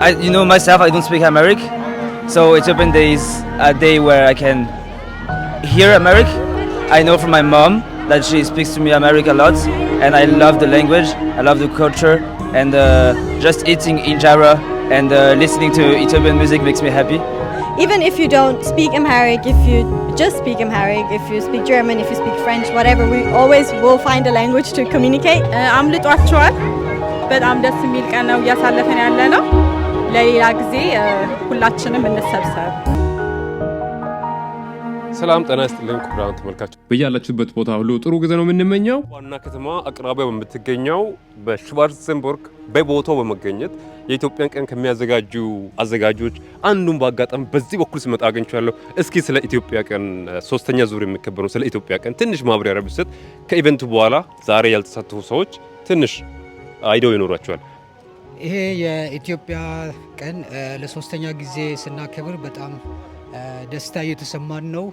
you know myself, I don't speak Amharic, so Ethiopian Day is a day where I can hear Amharic. I know from my mom that she speaks to me Amharic a lot, and I love the language, I love the culture, and just eating injera and listening to Ethiopian music makes me happy. Even if you don't speak Amharic, if you just speak Amharic, if you speak German, if you speak French, whatever, we always will find a language to communicate. አምልጧቸዋል። በጣም ደስ የሚል ቀን ነው እያሳለፈን ያለ ነው። ለሌላ ጊዜ ሁላችንም እንሰብሰብ። ሰላም ጤና ይስጥልኝ ክቡራን ተመልካቾች፣ በያላችሁበት ቦታ ሁሉ ጥሩ ጊዜ ነው የምንመኘው። ዋና ከተማ አቅራቢያ በምትገኘው በሽቫርዘንበርግ በቦታው በመገኘት የኢትዮጵያን ቀን ከሚያዘጋጁ አዘጋጆች አንዱን ባጋጣሚ በዚህ በኩል ስመጣ አገኝቻለሁ። እስኪ ስለ ኢትዮጵያ ቀን ሶስተኛ ዙር የሚከበረው ስለ ኢትዮጵያ ቀን ትንሽ ማብራሪያ ብሰጥ ከኢቨንቱ በኋላ ዛሬ ያልተሳተፉ ሰዎች ትንሽ አይዲያ ይኖራቸዋል። ይሄ የኢትዮጵያ ቀን ለሶስተኛ ጊዜ ስናከብር በጣም ደስታ እየተሰማን ነው።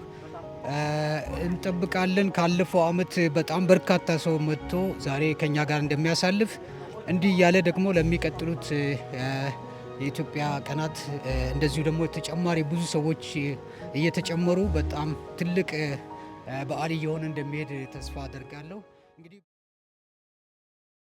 እንጠብቃለን ካለፈው አመት በጣም በርካታ ሰው መጥቶ ዛሬ ከኛ ጋር እንደሚያሳልፍ እንዲህ ያለ ደግሞ ለሚቀጥሉት የኢትዮጵያ ቀናት እንደዚሁ ደግሞ ተጨማሪ ብዙ ሰዎች እየተጨመሩ በጣም ትልቅ በዓል እየሆነ እንደሚሄድ ተስፋ አደርጋለሁ። እንግዲህ